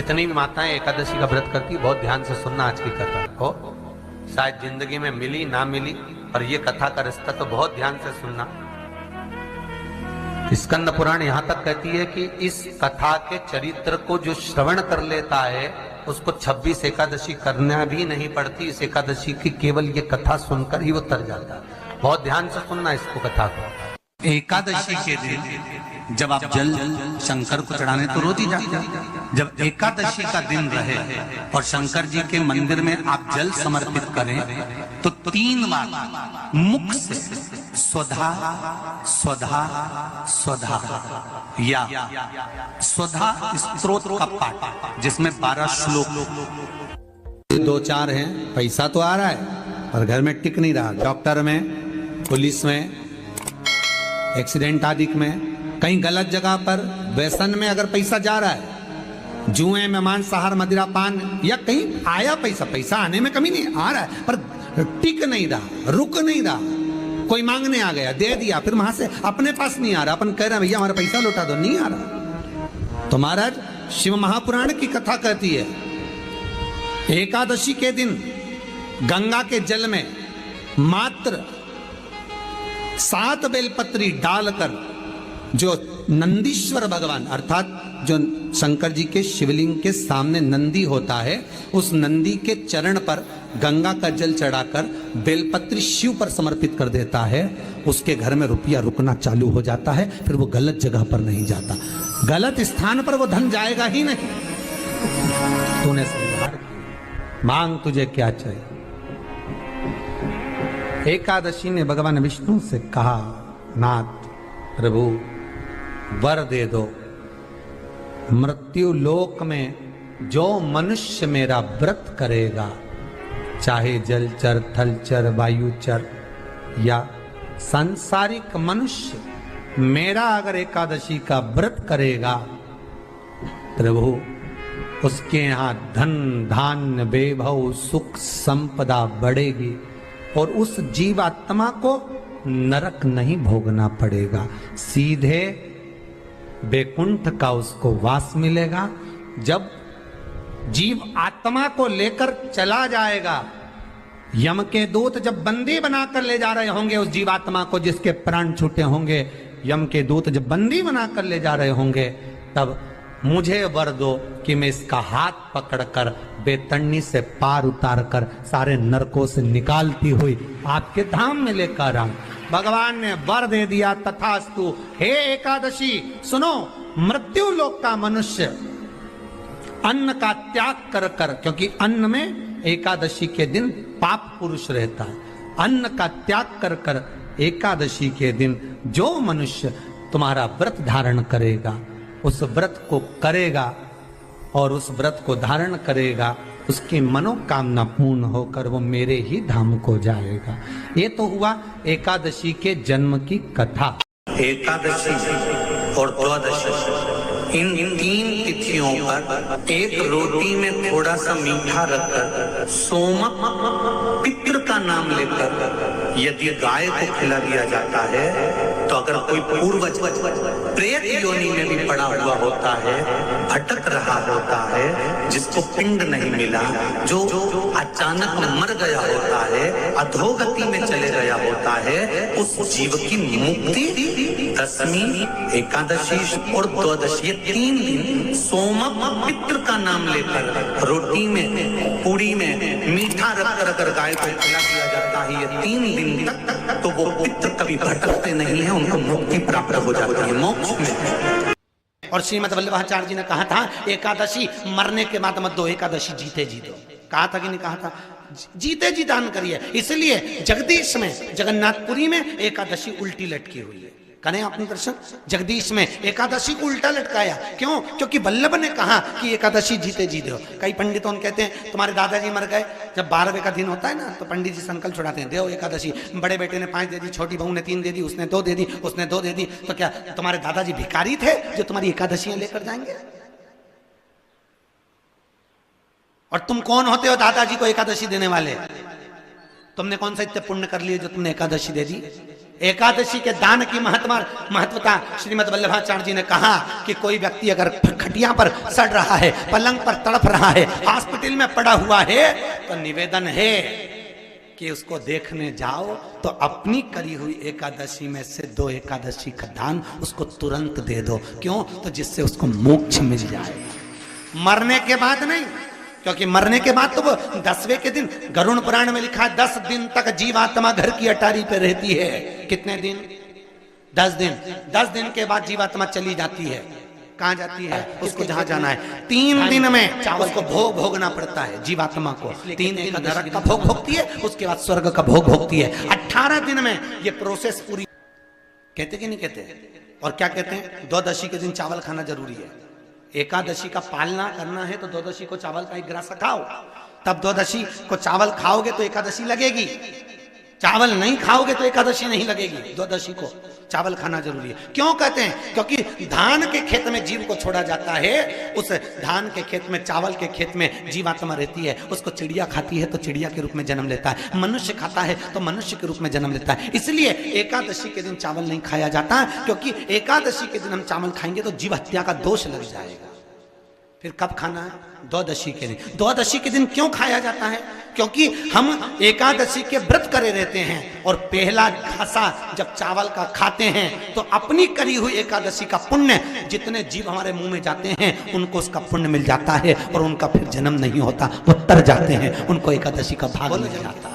जितनी भी माताएं एकादशी का व्रत करती बहुत ध्यान से सुनना आज की कथा को। शायद जिंदगी में मिली ना मिली, और ये कथा का रिश्ता तो बहुत ध्यान से सुनना। स्कंद पुराण यहां तक कहती है कि इस कथा के चरित्र को जो श्रवण कर लेता है उसको 26 एकादशी करना भी नहीं पड़ती। इस एकादशी की केवल ये कथा सुनकर ही वो तर जाता है। बहुत ध्यान से सुनना इसको, कथा को। एकादशी के दिन जब आप जल शंकर को चढ़ाने तो रोज ही जाते हैं। जब एकादशी का दिन रहे और शंकर जी के मंदिर में आप जल समर्पित करें तो 3 बार मुख से स्वधा स्वधा स्वधा या स्वधा स्तोत्र का पाठ, जिसमें 12 श्लोक। 2-4 हैं, पैसा तो आ रहा है पर घर में टिक नहीं रहा। डॉक्टर में, पुलिस में, एक्सीडेंट आदि में, कहीं गलत जगह पर व्यसन में अगर पैसा जा रहा है, जुए में, मांसाहार, मदिरा पान, या कहीं आया पैसा आने में कमी नहीं, आ रहा है पर टिक नहीं रहा, रुक नहीं रहा। कोई मांगने आ गया, दे दिया, फिर वहां से अपने पास नहीं आ रहा, अपन कह रहे हैं भैया हमारा पैसा लौटा दो, नहीं आ रहा। तो महाराज शिव महापुराण की कथा कहती है एकादशी के दिन गंगा के जल में मात्र 7 बेलपत्री डालकर जो नंदीश्वर भगवान अर्थात जो शंकर जी के शिवलिंग के सामने नंदी होता है, उस नंदी के चरण पर गंगा का जल चढ़ाकर बेलपत्री शिव पर समर्पित कर देता है, उसके घर में रुपया रुकना चालू हो जाता है। फिर वो गलत जगह पर नहीं जाता, गलत स्थान पर वो धन जाएगा ही नहीं। तूने स्वीकार किया, मांग तुझे क्या चाहिए। एकादशी ने भगवान विष्णु से कहा, नाथ प्रभु वर दे दो, मृत्यु लोक में जो मनुष्य मेरा व्रत करेगा, चाहे जलचर, थलचर, वायुचर या सांसारिक मनुष्य, मेरा अगर एकादशी का व्रत करेगा प्रभु, उसके यहाँ धन धान्य वैभव सुख संपदा बढ़ेगी और उस जीवात्मा को नरक नहीं भोगना पड़ेगा, सीधे बैकुंठ का उसको वास मिलेगा। जब जीव आत्मा को लेकर चला जाएगा, यम के दूत जब बंदी बनाकर ले जा रहे होंगे उस जीवात्मा को, जिसके प्राण छूटे होंगे, यम के दूत जब बंदी बनाकर ले जा रहे होंगे, तब मुझे वर दो कि मैं इसका हाथ पकड़कर बेतन्नी से पार उतार कर सारे नरकों से निकालती हुई आपके धाम में लेकर आऊं। भगवान ने वर दे दिया, तथास्तु। हे एकादशी सुनो, मृत्यु लोक का मनुष्य अन्न का त्याग कर कर, क्योंकि अन्न में एकादशी के दिन पाप पुरुष रहता है, अन्न का त्याग कर कर एकादशी के दिन जो मनुष्य तुम्हारा व्रत धारण करेगा, उस व्रत को करेगा और उस व्रत को धारण करेगा, उसकी मनोकामना पूर्ण होकर वो मेरे ही धाम को जाएगा। ये तो हुआ एकादशी के जन्म की कथा। एकादशी और द्वादशी इन 3 तिथियों पर एक रोटी में थोड़ा सा मीठा रखकर सोमक पितृ का नाम लेकर यदि गाय को खिला दिया जाता है, तो अगर कोई पूर्वज प्रेत योनि में भी पड़ा हुआ होता है, भटक रहा होता है, जिसको पिंड नहीं मिला, जो अचानक मर गया होता है, अधोगति में चले गया होता है, उस जीव की मुक्ति दशमी, एकादशी और द्वादशी, ये 3 दिन सोमक पितृ का नाम लेकर रोटी में, पूड़ी में मीठा रखकर अगर गाय को खिला दिया जाता है, ये 3 दिन तक, तो वो पितृ कभी भटकते नहीं है, उनको मुक्ति प्राप्त हो जाती है, मोक्ष में। और श्रीमद वल्लभाचार्य जी ने कहा था एकादशी मरने के बाद मत दो, एकादशी जीते जी दो। कहा था कि नहीं कहा था? जीते जी दान करिए। इसलिए जगदीश में, जगन्नाथपुरी में एकादशी उल्टी लटकी हुई है। करें आपने दर्शन, जगदीश में एकादशी को उल्टा लटकाया। क्यों? क्योंकि वल्लभ ने कहा कि एकादशी जीते जी दो। कई पंडितों कहते हैं तुम्हारे दादाजी मर गए, जब 12वें का दिन होता है ना, तो पंडित जी संकल्प छुड़ाते हैं, दो एकादशी। बड़े बेटे ने 5 दे दी, छोटी बहू ने 3 दे दी, उसने 2 दे दी, उसने 2 दे दी। तो क्या तुम्हारे दादाजी भिखारी थे जो तुम्हारी एकादशियां लेकर जाएंगे? और तुम कौन होते हो दादाजी को एकादशी देने वाले? तुमने कौन सा इतने पुण्य कर लिए जो तुमने एकादशी दे दी? एकादशी के दान की महत्वता श्रीमद् वल्लभाचार्य जी ने कहा कि कोई व्यक्ति अगर खटिया पर सड़ रहा है, पलंग पर तड़प रहा है, हॉस्पिटल में पड़ा हुआ है, तो निवेदन है कि उसको देखने जाओ तो अपनी करी हुई एकादशी में से 2 एकादशी का दान उसको तुरंत दे दो। क्यों? तो जिससे उसको मोक्ष मिल जाए, मरने के बाद नहीं। क्योंकि मरने के बाद तो वो 10वें के दिन, गरुड़ पुराण में लिखा है 10 दिन तक जीवात्मा घर की अटारी पे रहती है। कितने दिन? 10 दिन। 10 दिन के बाद जीवात्मा चली जाती है। कहाँ जाती है? उसको जहां जाना है। 3 दिन में उसको भोग भोगना पड़ता है जीवात्मा को। 3 दिन नरक का भोग भोगती है, उसके बाद स्वर्ग का भोग भोगती है। 18 दिन में ये प्रोसेस पूरी। कहते कि नहीं कहते? और क्या कहते हैं? द्वादशी के दिन चावल खाना जरूरी है। एकादशी का पालना करना है तो द्वादशी को चावल का 1 ग्रास खाओ, तब द्वादशी को चावल खाओगे तो एकादशी लगेगी। चावल नहीं खाओगे तो एकादशी नहीं लगेगी। द्वादशी को चावल खाना जरूरी है। क्यों कहते हैं? क्योंकि धान के खेत में जीव को छोड़ा जाता है, उस धान के खेत में, चावल के खेत में जीवात्मा रहती है। उसको चिड़िया खाती है तो चिड़िया के रूप में जन्म लेता है, मनुष्य खाता है तो मनुष्य के रूप में जन्म लेता है। इसलिए एकादशी के दिन चावल नहीं खाया जाता, क्योंकि एकादशी के दिन हम चावल खाएंगे तो जीव हत्या का दोष लग जाएगा। फिर कब खाना है? द्वादशी के दिन। द्वादशी के दिन क्यों खाया जाता है? क्योंकि हम एकादशी के व्रत करे रहते हैं और पहला घासा जब चावल का खाते हैं तो अपनी करी हुई एकादशी का पुण्य, जितने जीव हमारे मुंह में जाते हैं उनको उसका पुण्य मिल जाता है और उनका फिर जन्म नहीं होता, वो तर जाते हैं, उनको एकादशी का भाग मिल जाता है।